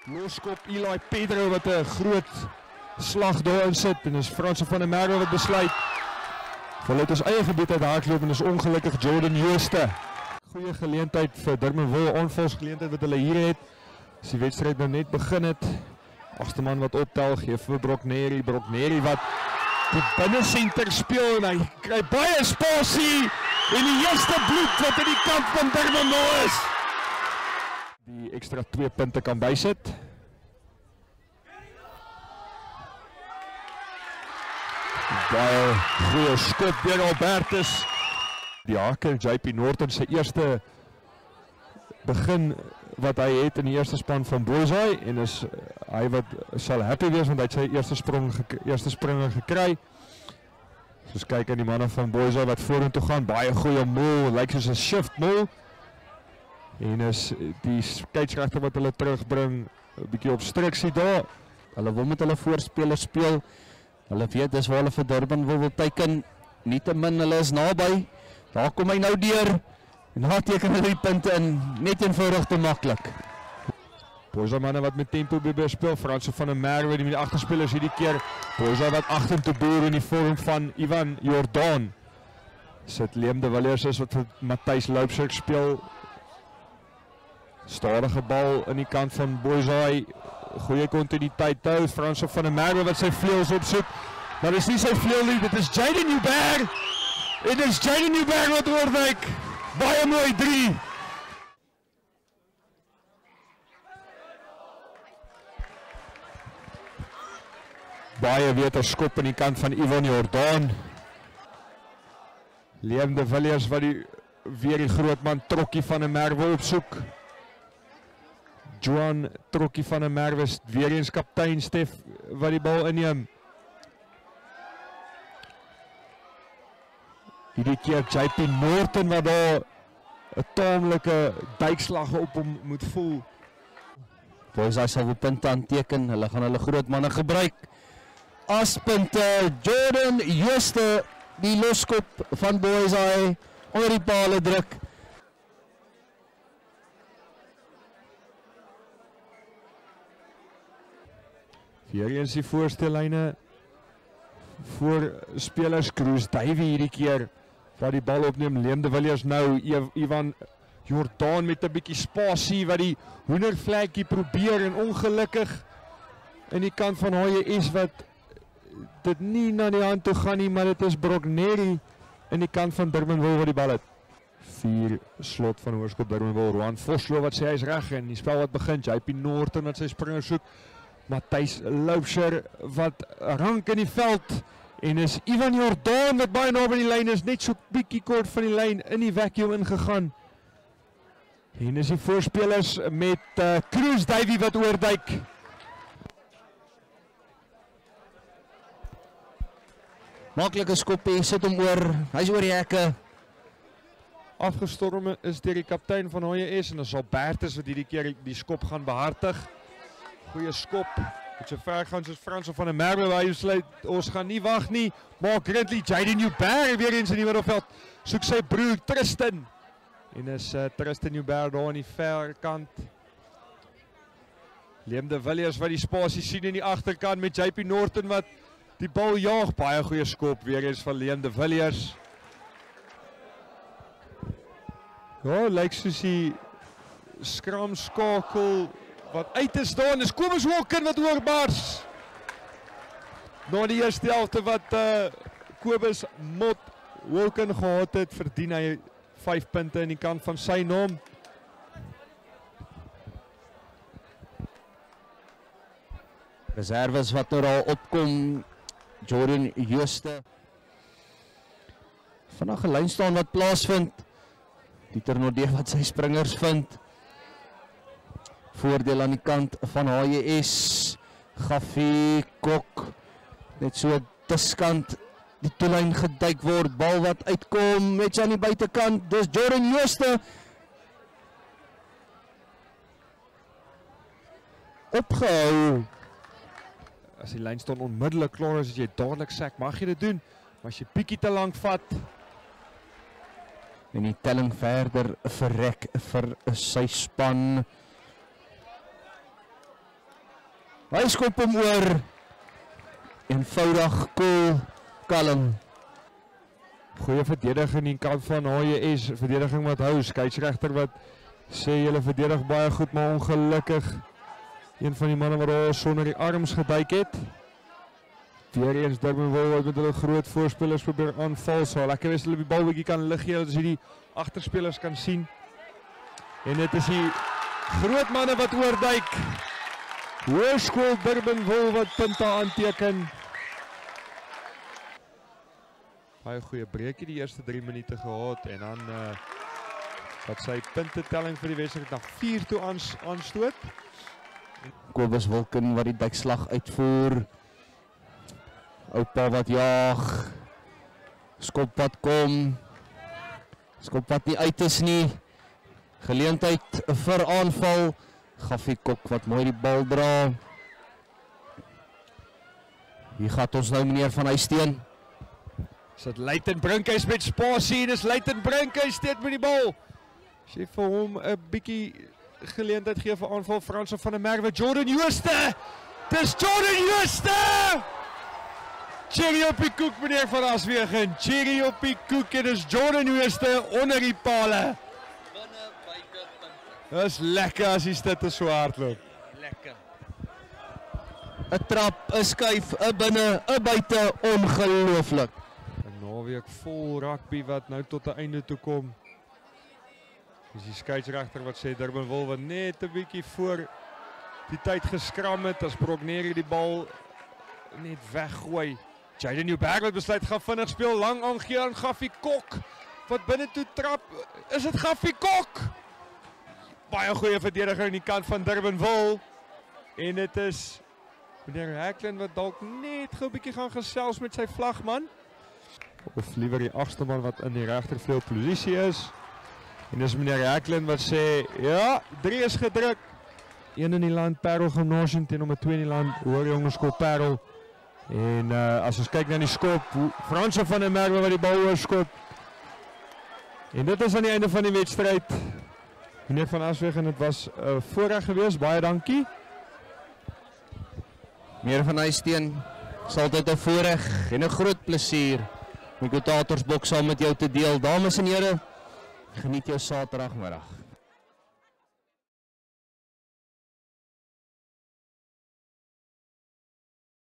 Loskop Eli Pedro wat 'n groot slag daarin sit en is Franse van der Merwe wat besluit. Vanuit ons eie gebied uit hardloop en is ongelukkig Jordan Jooste. Goeie geleentheid vir Durbanville, aanvalsgeleentheid wat hulle hier het. As die wedstryd nou net begin het. Agste man wat optel, gee vir Brock Neri wat die binnensenter speel en hy kry baie spasie en die eerste bloed wat in die kant van Durbanville is. Die ekstra 2 punte kan bysit. Baie goeie skop deur Albertus. Die haker JP Norton sy eerste begin wat hy het in die eerste span van Boysay en is hy wat sal happy wees want hy het sy eerste springe gekry. Soos kyk aan die manne van Boysay wat vorentoe gaan, baie goeie mol, lyk soos 'n shift mol. En is die skeieregter wat hulle terugbring 'n bietjie obstruksie daar. Hulle wil met hulle voorspelers speel. Hulle weet dis waar hulle vir Durban wil teiken. Nietemin hulle is naby. Daar kom hy nou deur. En daar teken hulle die punte in, net eenvoudig te maklik. Boysay manne wat met tempo probeer speel. Franse van der Merwe die met die agterspelers hierdie keer. Boysay wat agtertoe boer in die vorm van Ivan Jordan. Sit Liam de Villiers is wat vir Matthys Loubser speel. Stadige bal in die kant van Boysay. Goeie kontinuïteit hou. Franse van der Merwe wat sy vleuels opsoek. Maar dis nie sy vleuel nie, dit is Jaden Newberg. En dis Jaden Newberg wat oorwyk. Baie mooi 3. Baie beter skop in die kant van Ivan Jordan. Liam de Villiers wat weer die grootman Trokkie van der Merwe opsoek. Johan Trokkie van der Merwe weer eens kaptein Stef wat die bal inneem. Hierdie keer JP Norton wat daar 'n taamlike duikslag op hom moet voel. Boysay sal die punte aanteken, hulle gaan hulle groot manne gebruik. As punte, Jordan Jooste, die loskop van Boysay, onder die pale druk. Weer eens die voorstellyne voor spelers Cruz Davey hierdie keer wat die bal opneem. Liam de Villiers nou, Ivan Jordan met 'n bietjie spasie wat die hoendervlekkie probeer en ongelukkig in die kant van HJS wat dit nie na die hand toe gaan nie, maar dit is Brock Neri in die kant van Durbanville wat die bal het. 4 slot van Hoërskool Durbanville. Roan Vosloo wat sê hy is reg en die spel wat begin. JP Norton wat sy springer soek. Matthys Loubser wat rank in die veld en is Ivan Jordan wat baie naby die lyn is, net so bietjie kort van die lyn in die vacuum ingegaan. En is die voorspelers met Cruz Davey wat oorduik. Maklike skoppie, sit hom oor, hy's oor die hekke. Afgestorm is deur die kaptein van HJS en is Albertus wat hierdie keer die skop gaan behartig. Goeie skop, het so ver gaan soos Franse van der Merwe waar hy sluit, ons gaan nie wag nie, Mark Ridley, Jaden Newberg weer eens in die middelveld, soek sy broer Tristan, en is Tristan Newberg daar aan die verkant. Liam de Villiers wat die spasie sien in die agterkant met JP Norton wat die bal jaag, baie goeie skop weer eens van Liam de Villiers. Ja, lyk soos die skramskakel wat uit te staan is Kobus Wilken wat oorbars. Na die eerste helfte wat Kobus Mot Wilken gehad het, verdien hy 5 punte in die kant van sy naam. Reserves wat nou al opkom, Jordan Jooste. Vandag 'n lynstaan wat plaasvind. Dieter Nordee wat sy springers vind. Voordeel aan die kant van HJS. Gaffie, Kok. Net so tuskant die toelyn geduik word. Bal wat uitkom, net aan die buitekant. Dis Jordan Jooste. Opgehou. As die lyn staan onmiddellik klaar is, as jy dadelik sek, mag jy dit doen. Maar as jy bietjie te lank vat. En die telling verder verrek vir sy span. Hy skop hom oor. Eenvoudig, cool, kalm. Goeie verdediging in die kant van HJS, verdediging wat hou, skeieregter wat sê julle verdedig baie goed, maar ongelukkig een van die manne wat daar sonder die arms geduik het. Weer eens Durbanville met hulle groot voorspelers probeer aanval, so lekker wees hulle die bal bietjie kan lig gee, dat as jy die agterspelers kan sien. En dit is die groot manne wat oorduik. Hoërskool Durbanville wat punte aanteken. Baie goeie breekie die eerste 3 minute gehad en dan wat sy puntetelling vir die wedstryd na 4 toe aanstoot. Kobus Wilken wat die duikslag uitvoer. Oupa wat jaag. Skop wat kom. Skop wat nie uit is nie. Geleentheid vir aanval. Gaffie Kok wat mooi die bal dra. Hier gaat ons nou meneer Van Huisteen. Is dit Luiten Brinkhuis met spasie en is Luiten Brinkhuis steeds met die bal. As jy vir hom 'n bietjie geleentheid gee vir aanval, Franse van der Merwe, Jordan Jooste! Dis Jordan Jooste! Cherry op die koek meneer Van Aswegen, cherry op die koek en is Jordan Jooste onder die pale. Binne buite punte. Dis lekker as die stitte so hardloop. Lekker. 'n Trap, 'n skuif, 'n binne, 'n buite, ongelooflik. 'n Naweek vol rugby wat nou tot 'n einde toe kom. Dis die skeieregter wat sê Durbanville wat net 'n bietjie voor die tyd geskram het as Brogneri die bal net weggooi. Jaden Newberg wat besluit gaan vinnig speel, lang aangee aan Gaffie Kok wat binne toe trap. Is dit Gaffie Kok? Baie goeie verdediger aan die kant van Durbanville. En dit is meneer Hecklin wat dalk net gou 'n bietjie gaan gesels met sy vlagman. Of liewer die agste man wat in die regtervleuel posisie is. En dis meneer Hecklin wat sê, ja, 3 is gedruk. 1 in die land, Parel Gymnasium teen nommer 2 in die land, Hoër Jongeskool Parel. En as ons kyk na die skop, Franse van der Merwe wat die bal oorskop. En dit is aan die einde van die wedstryd. Meneer Van Aswegen, dit was 'n voorreg geweest, baie dankie. Meneer Van Huisteen, is altyd 'n voorreg en 'n groot plesier om die kommentatorsboks saam met jou te deel. Dames en here, geniet jou Saterdagmiddag.